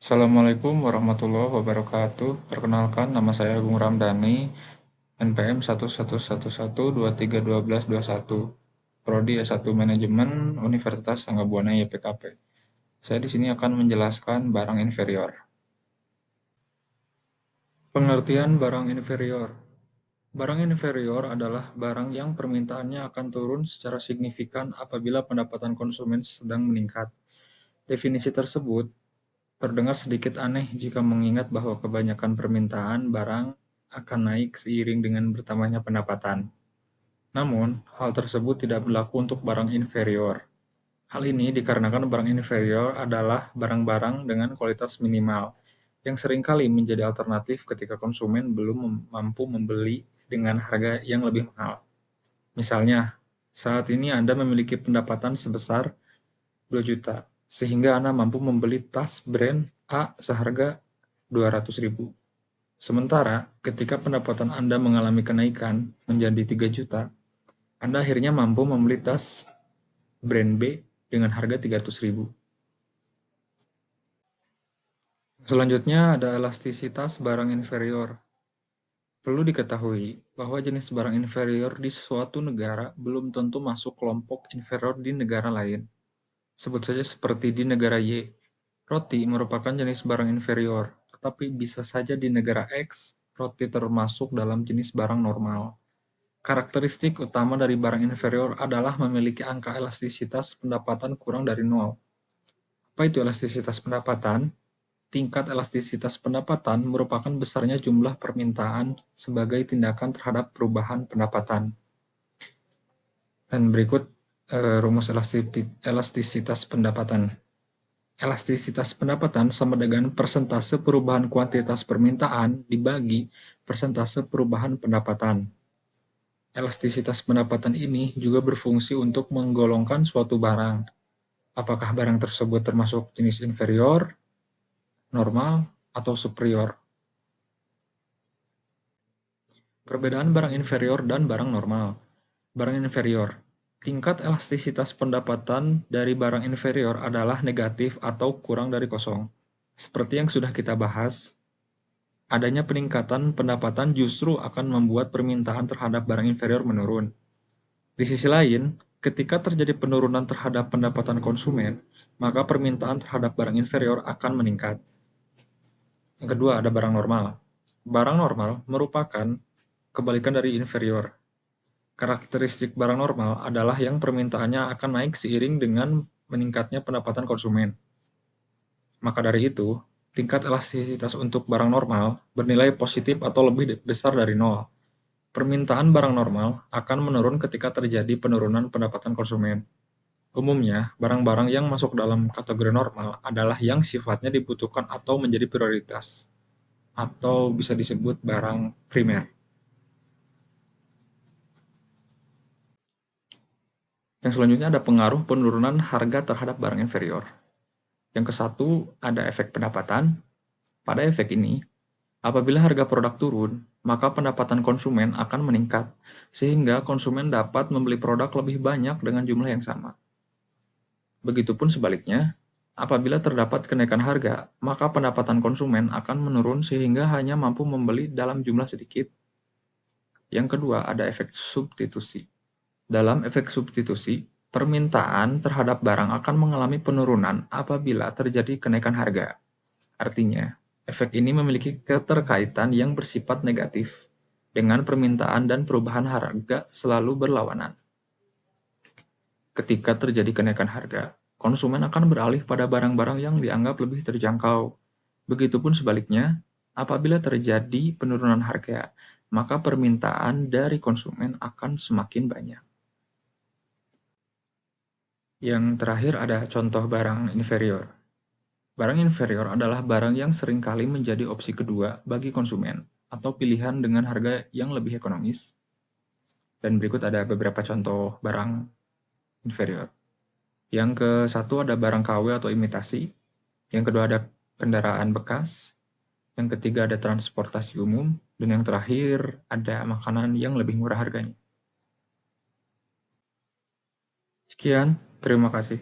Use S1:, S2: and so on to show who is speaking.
S1: Assalamualaikum warahmatullahi wabarakatuh. Perkenalkan, nama saya Agung Ramdhani, NPM 11111231221, Prodi S1 Manajemen Universitas Anggabuana YPKP. Saya di sini akan menjelaskan barang inferior. Pengertian barang inferior. Barang inferior adalah barang yang permintaannya akan turun secara signifikan apabila pendapatan konsumen sedang meningkat. Definisi tersebut terdengar sedikit aneh jika mengingat bahwa kebanyakan permintaan barang akan naik seiring dengan bertambahnya pendapatan. Namun, hal tersebut tidak berlaku untuk barang inferior. Hal ini dikarenakan barang inferior adalah barang-barang dengan kualitas minimal, yang seringkali menjadi alternatif ketika konsumen belum mampu membeli dengan harga yang lebih mahal. Misalnya, saat ini Anda memiliki pendapatan sebesar 2 juta, sehingga Anda mampu membeli tas brand A seharga 200.000. Sementara, ketika pendapatan Anda mengalami kenaikan menjadi 3 juta, Anda akhirnya mampu membeli tas brand B dengan harga 300.000. Selanjutnya ada elastisitas barang inferior. Perlu diketahui bahwa jenis barang inferior di suatu negara belum tentu masuk kelompok inferior di negara lain. Sebut saja seperti di negara Y, roti merupakan jenis barang inferior, tetapi bisa saja di negara X, roti termasuk dalam jenis barang normal. Karakteristik utama dari barang inferior adalah memiliki angka elastisitas pendapatan kurang dari 0. Apa itu elastisitas pendapatan? Tingkat elastisitas pendapatan merupakan besarnya jumlah permintaan sebagai tindakan terhadap perubahan pendapatan. Dan berikut rumus elastisitas pendapatan. Elastisitas pendapatan sama dengan persentase perubahan kuantitas permintaan dibagi persentase perubahan pendapatan. Elastisitas pendapatan ini juga berfungsi untuk menggolongkan suatu barang. Apakah barang tersebut termasuk jenis inferior, normal, atau superior? Perbedaan barang inferior dan barang normal. Barang inferior. Tingkat elastisitas pendapatan dari barang inferior adalah negatif atau kurang dari kosong. Seperti yang sudah kita bahas, adanya peningkatan pendapatan justru akan membuat permintaan terhadap barang inferior menurun. Di sisi lain, ketika terjadi penurunan terhadap pendapatan konsumen, maka permintaan terhadap barang inferior akan meningkat. Yang kedua, ada barang normal. Barang normal merupakan kebalikan dari inferior. Karakteristik barang normal adalah yang permintaannya akan naik seiring dengan meningkatnya pendapatan konsumen. Maka dari itu, tingkat elastisitas untuk barang normal bernilai positif atau lebih besar dari 0. Permintaan barang normal akan menurun ketika terjadi penurunan pendapatan konsumen. Umumnya, barang-barang yang masuk dalam kategori normal adalah yang sifatnya dibutuhkan atau menjadi prioritas, atau bisa disebut barang primer. Yang selanjutnya ada pengaruh penurunan harga terhadap barang inferior. Yang ke-1 ada efek pendapatan. Pada efek ini, apabila harga produk turun, maka pendapatan konsumen akan meningkat, sehingga konsumen dapat membeli produk lebih banyak dengan jumlah yang sama. Begitupun sebaliknya, apabila terdapat kenaikan harga, maka pendapatan konsumen akan menurun sehingga hanya mampu membeli dalam jumlah sedikit. Yang kedua, ada efek substitusi. Dalam efek substitusi, permintaan terhadap barang akan mengalami penurunan apabila terjadi kenaikan harga. Artinya, efek ini memiliki keterkaitan yang bersifat negatif, dengan permintaan dan perubahan harga selalu berlawanan. Ketika terjadi kenaikan harga, konsumen akan beralih pada barang-barang yang dianggap lebih terjangkau. Begitupun sebaliknya, apabila terjadi penurunan harga, maka permintaan dari konsumen akan semakin banyak. Yang terakhir ada contoh barang inferior. Barang inferior adalah barang yang seringkali menjadi opsi kedua bagi konsumen atau pilihan dengan harga yang lebih ekonomis. Dan berikut ada beberapa contoh barang inferior. Yang ke-1 ada barang KW atau imitasi. Yang kedua ada kendaraan bekas. Yang ketiga ada transportasi umum. Dan yang terakhir ada makanan yang lebih murah harganya. Sekian, terima kasih.